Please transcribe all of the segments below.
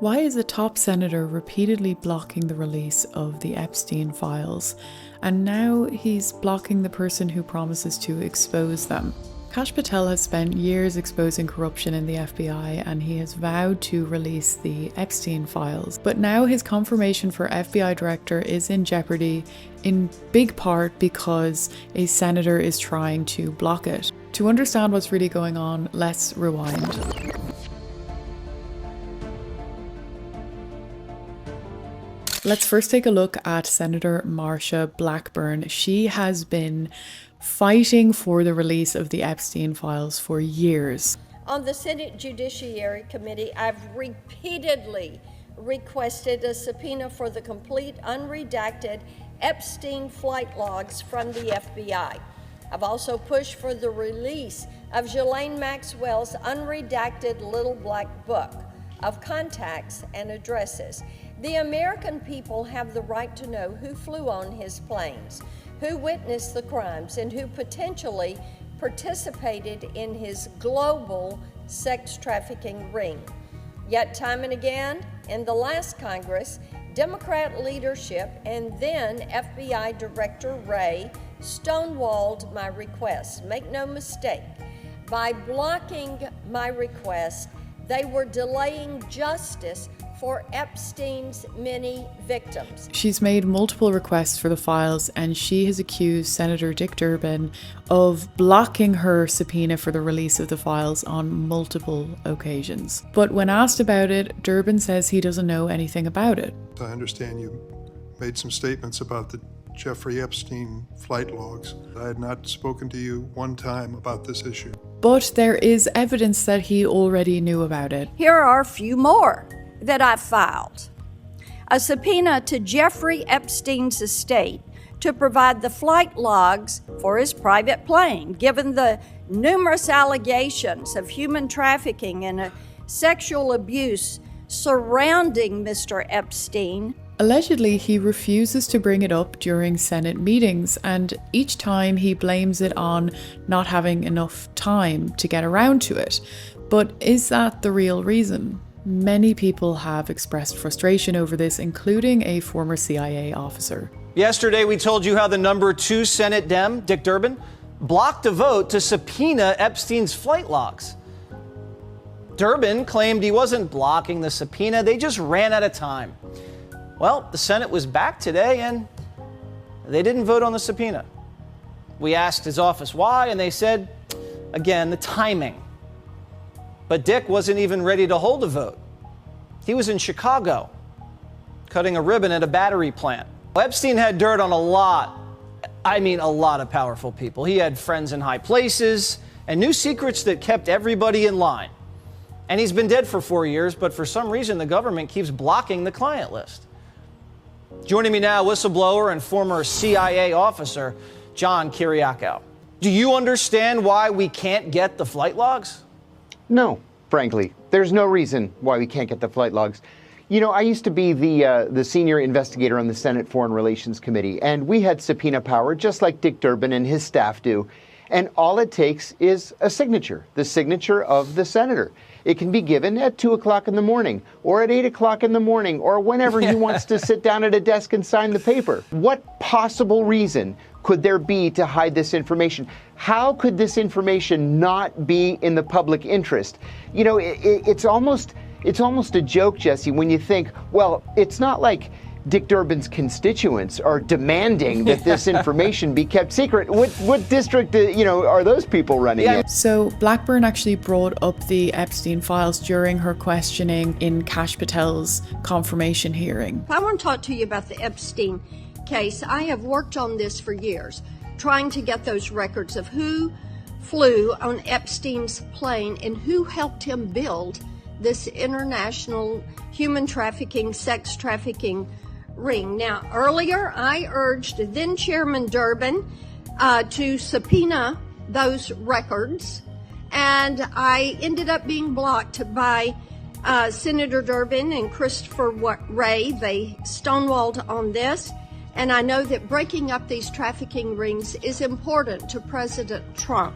Why is a top senator repeatedly blocking the release of the Epstein files? And now he's blocking the person who promises to expose them. Kash Patel has spent years exposing corruption in the FBI, and he has vowed to release the Epstein files. But now his confirmation for FBI director is in jeopardy, in big part because a senator is trying to block it. To understand what's really going on, let's rewind. Let's first take a look at Senator Marsha Blackburn. She has been fighting for the release of the Epstein files for years. On the Senate Judiciary Committee, I've repeatedly requested a subpoena for the complete unredacted Epstein flight logs from the FBI. I've also pushed for the release of Ghislaine Maxwell's unredacted Little Black Book of contacts and addresses. The American people have the right to know who flew on his planes, who witnessed the crimes, and who potentially participated in his global sex trafficking ring. Yet time and again, in the last Congress, Democrat leadership and then FBI Director Wray stonewalled my request. Make no mistake, by blocking my request, they were delaying justice for Epstein's many victims. She's made multiple requests for the files, and she has accused Senator Dick Durbin of blocking her subpoena for the release of the files on multiple occasions. But when asked about it, Durbin says he doesn't know anything about it. I understand you made some statements about the Jeffrey Epstein flight logs. I had not spoken to you one time about this issue. But there is evidence that he already knew about it. Here are a few more that I filed. A subpoena to Jeffrey Epstein's estate to provide the flight logs for his private plane, given the numerous allegations of human trafficking and sexual abuse surrounding Mr. Epstein. Allegedly, he refuses to bring it up during Senate meetings, and each time he blames it on not having enough time to get around to it. But is that the real reason? Many people have expressed frustration over this, including a former CIA officer. Yesterday, we told you how the number 2 Senate Dem, Dick Durbin, blocked a vote to subpoena Epstein's flight logs. Durbin claimed he wasn't blocking the subpoena, they just ran out of time. Well, the Senate was back today and they didn't vote on the subpoena. We asked his office why, and they said, again, the timing. But Dick wasn't even ready to hold a vote. He was in Chicago, cutting a ribbon at a battery plant. Epstein had dirt on a lot of powerful people. He had friends in high places and knew secrets that kept everybody in line. And he's been dead for 4 years, but for some reason the government keeps blocking the client list. Joining me now, whistleblower and former CIA officer, John Kiriakou. Do you understand why we can't get the flight logs? No, frankly. There's no reason why we can't get the flight logs. You know, I used to be the senior investigator on the Senate Foreign Relations Committee, and we had subpoena power just like Dick Durbin and his staff do. And all it takes is a signature, the signature of the senator. It can be given at 2 o'clock in the morning or at 8 o'clock in the morning or whenever he wants to sit down at a desk and sign the paper. What possible reason could there be to hide this information? How could this information not be in the public interest? You know, it's almost a joke, Jesse, when you think, well, it's not like Dick Durbin's constituents are demanding that this information be kept secret. What district, are those people running in? So Blackburn actually brought up the Epstein files during her questioning in Kash Patel's confirmation hearing. I want to talk to you about the Epstein case. I have worked on this for years, trying to get those records of who flew on Epstein's plane and who helped him build this international human trafficking, sex trafficking ring. Now, earlier I urged then Chairman Durbin to subpoena those records, and I ended up being blocked by Senator Durbin and Christopher Wray. They stonewalled on this, and I know that breaking up these trafficking rings is important to President Trump.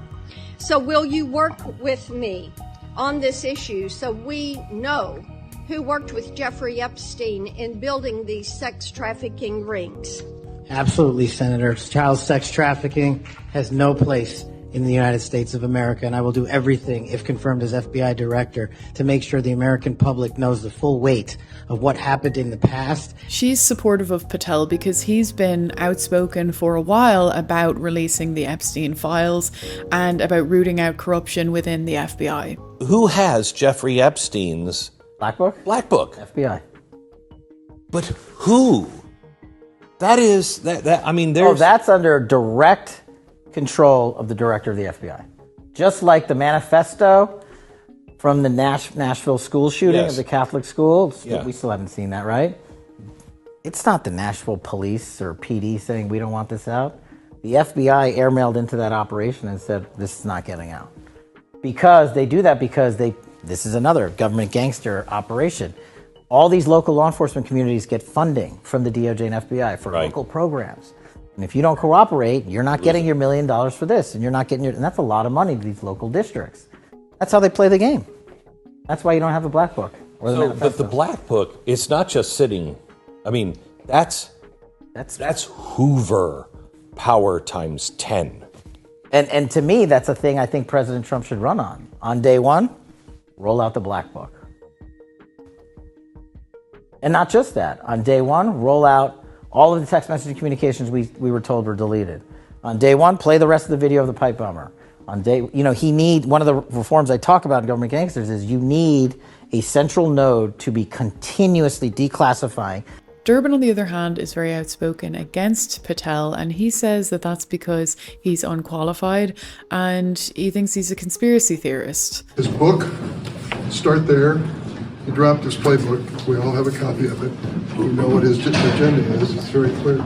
So will you work with me on this issue so we know who worked with Jeffrey Epstein in building these sex trafficking rings. Absolutely, Senator. Child sex trafficking has no place in the United States of America, and I will do everything, if confirmed as FBI director, to make sure the American public knows the full weight of what happened in the past. She's supportive of Patel because he's been outspoken for a while about releasing the Epstein files and about rooting out corruption within the FBI. Who has Jeffrey Epstein's Black Book? Black Book? FBI. But who? That is I mean, there's. Oh, that's under direct control of the director of the FBI. Just like the manifesto from the Nashville school shooting of the Catholic school. Yeah. We still haven't seen that, right? It's not the Nashville police or PD saying we don't want this out. The FBI airmailed into that operation and said this is not getting out. Because they do that because this is another government gangster operation. All these local law enforcement communities get funding from the DOJ and FBI for local programs. And if you don't cooperate, you're not getting your $1 million for this, and you're not getting and that's a lot of money to these local districts. That's how they play the game. That's why you don't have a Black Book or the manifesto. But the Black Book, it's not just sitting. I mean, that's Hoover power times 10. And to me, that's a thing I think President Trump should run on. On day one, roll out the Black Book. And not just that. On day one, roll out all of the text messaging communications we were told were deleted. On day one, play the rest of the video of the pipe bomber. On day, one of the reforms I talk about in Government Gangsters is you need a central node to be continuously declassifying. Durbin, on the other hand, is very outspoken against Patel, and he says that that's because he's unqualified and he thinks he's a conspiracy theorist. His book, start there. He dropped his playbook. We all have a copy of it. We know what his agenda is. It's very clear.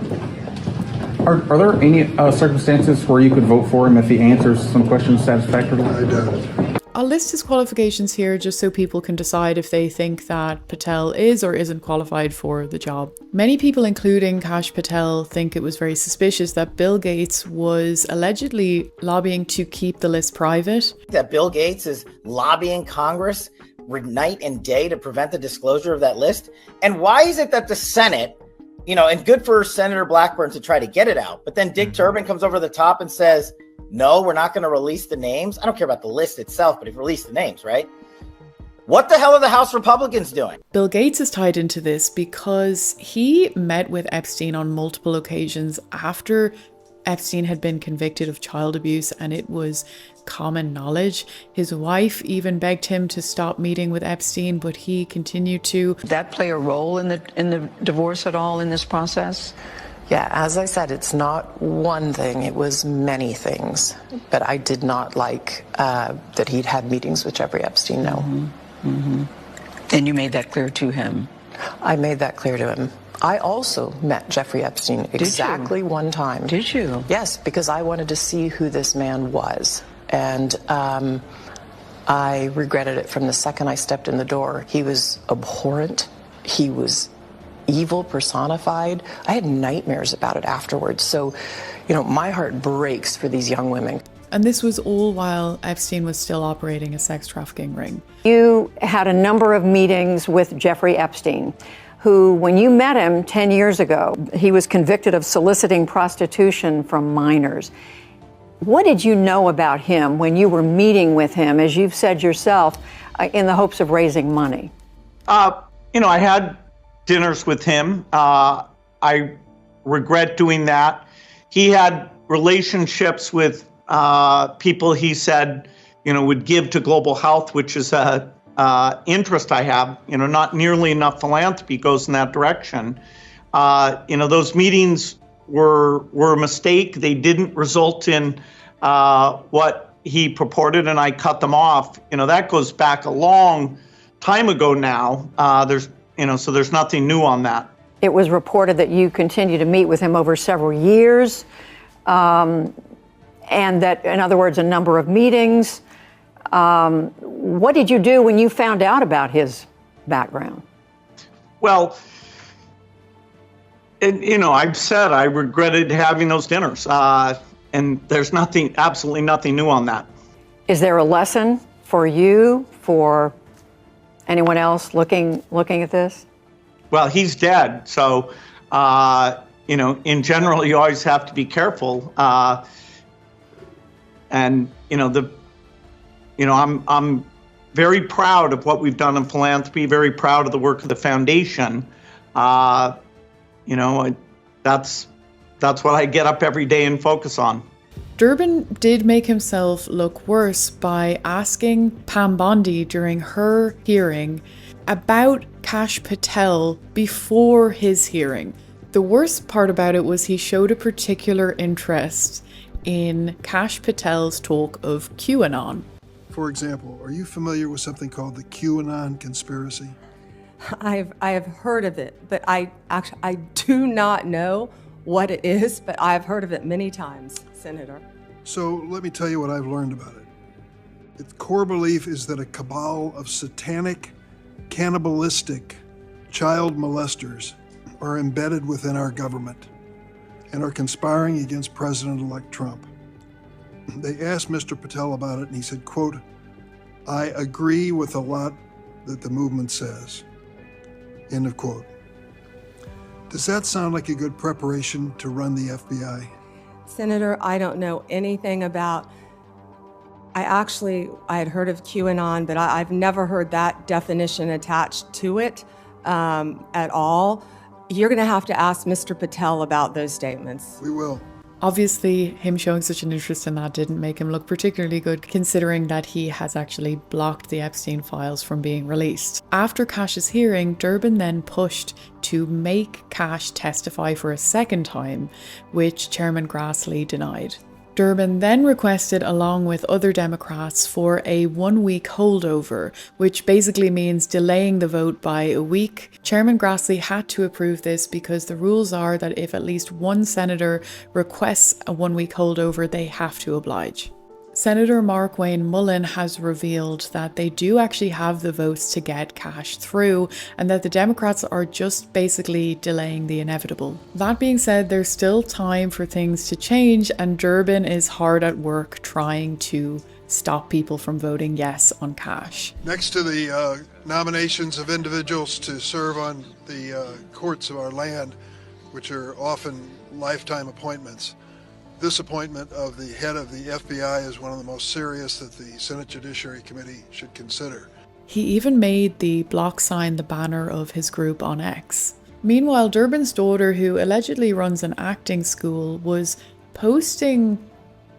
Are there any circumstances where you could vote for him if he answers some questions satisfactorily? I doubt it. I'll list his qualifications here just so people can decide if they think that Patel is or isn't qualified for the job. Many people, including Kash Patel, think it was very suspicious that Bill Gates was allegedly lobbying to keep the list private. That Bill Gates is lobbying Congress night and day to prevent the disclosure of that list? And why is it that the Senate, and good for Senator Blackburn to try to get it out, but then Dick Durbin comes over the top and says, no, we're not going to release the names. I don't care about the list itself, but if you release the names, right? What the hell are the House Republicans doing? Bill Gates is tied into this because he met with Epstein on multiple occasions after Epstein had been convicted of child abuse, and it was common knowledge. His wife even begged him to stop meeting with Epstein, but he continued to. Did that play a role in the divorce at all in this process? Yeah, as I said, it's not one thing, it was many things. But I did not like that he'd had meetings with Jeffrey Epstein, no. Mm-hmm. Mm-hmm. And you made that clear to him? I made that clear to him. I also met Jeffrey Epstein exactly one time. Did you? Yes, because I wanted to see who this man was. And I regretted it from the second I stepped in the door. He was abhorrent. He was evil personified. I had nightmares about it afterwards. So, my heart breaks for these young women. And this was all while Epstein was still operating a sex trafficking ring. You had a number of meetings with Jeffrey Epstein, who, when you met him 10 years ago, he was convicted of soliciting prostitution from minors. What did you know about him when you were meeting with him, as you've said yourself, in the hopes of raising money? I had dinners with him. I regret doing that. He had relationships with people he said, would give to global health, which is a interest I have. Not nearly enough philanthropy goes in that direction. Those meetings were a mistake. They didn't result in what he purported, and I cut them off. That goes back a long time ago now. So there's nothing new on that. It was reported that you continued to meet with him over several years, and that, in other words, a number of meetings. What did you do when you found out about his background? Well, I've said I regretted having those dinners, and there's absolutely nothing new on that. Is there a lesson for you, for Anyone else looking at this? Well, he's dead, so in general, you always have to be careful. I'm very proud of what we've done in philanthropy. Very proud of the work of the foundation. That's what I get up every day and focus on. Durbin did make himself look worse by asking Pam Bondi during her hearing about Kash Patel before his hearing. The worst part about it was he showed a particular interest in Kash Patel's talk of QAnon. For example, are you familiar with something called the QAnon conspiracy? I have heard of it, but I do not know what it is, but I've heard of it many times, Senator. So let me tell you what I've learned about it. Its core belief is that a cabal of satanic, cannibalistic child molesters are embedded within our government and are conspiring against President-elect Trump. They asked Mr. Patel about it, and he said, quote, "I agree with a lot that the movement says." End of quote. Does that sound like a good preparation to run the FBI? Senator, I don't know anything about, I had heard of QAnon, but I've never heard that definition attached to it at all. You're going to have to ask Mr. Patel about those statements. We will. Obviously, him showing such an interest in that didn't make him look particularly good, considering that he has actually blocked the Epstein files from being released. After Kash's hearing, Durbin then pushed to make Kash testify for a second time, which Chairman Grassley denied. Durbin then requested, along with other Democrats, for a 1-week holdover, which basically means delaying the vote by a week. Chairman Grassley had to approve this because the rules are that if at least one senator requests a 1-week holdover, they have to oblige. Senator Mark Wayne Mullen has revealed that they do actually have the votes to get Kash through, and that the Democrats are just basically delaying the inevitable. That being said, there's still time for things to change, and Durbin is hard at work trying to stop people from voting yes on Kash. Next to the nominations of individuals to serve on the courts of our land, which are often lifetime appointments, this appointment of the head of the FBI is one of the most serious that the Senate Judiciary Committee should consider. He even made the block sign the banner of his group on X. Meanwhile, Durbin's daughter, who allegedly runs an acting school, was posting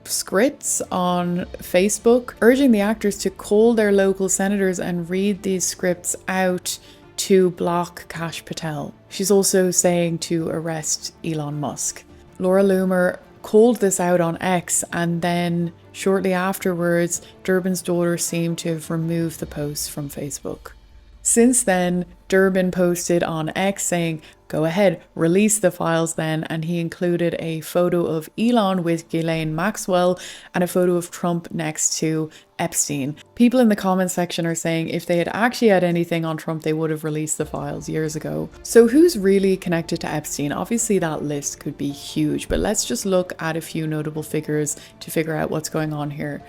scripts on Facebook urging the actors to call their local senators and read these scripts out to block Kash Patel. She's also saying to arrest Elon Musk. Laura Loomer called this out on X, and then shortly afterwards, Durbin's daughter seemed to have removed the post from Facebook. Since then, Durbin posted on X saying, "Go ahead, release the files then," and he included a photo of Elon with Ghislaine Maxwell and a photo of Trump next to Epstein. People in the comments section are saying if they had actually had anything on Trump, they would have released the files years ago. So who's really connected to Epstein? Obviously that list could be huge, but let's just look at a few notable figures to figure out what's going on here.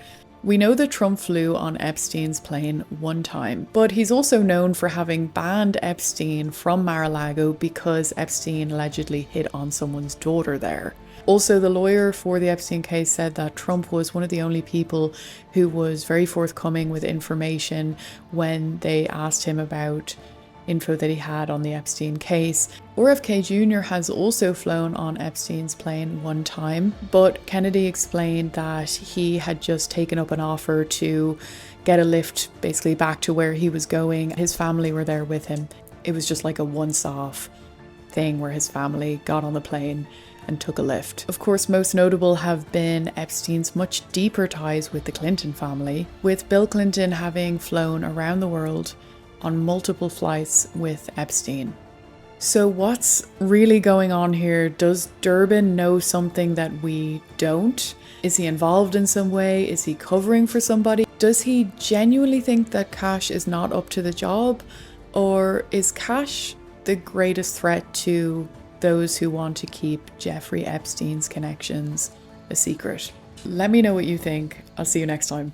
We know that Trump flew on Epstein's plane one time, but he's also known for having banned Epstein from Mar-a-Lago because Epstein allegedly hit on someone's daughter there. Also, the lawyer for the Epstein case said that Trump was one of the only people who was very forthcoming with information when they asked him about info that he had on the Epstein case. RFK Jr. has also flown on Epstein's plane one time, but Kennedy explained that he had just taken up an offer to get a lift basically back to where he was going. His family were there with him. It was just like a once-off thing where his family got on the plane and took a lift. Of course, most notable have been Epstein's much deeper ties with the Clinton family, with Bill Clinton having flown around the world on multiple flights with Epstein. So what's really going on here? Does Durbin know something that we don't? Is he involved in some way? Is he covering for somebody? Does he genuinely think that Kash is not up to the job? Or is Kash the greatest threat to those who want to keep Jeffrey Epstein's connections a secret? Let me know what you think. I'll see you next time.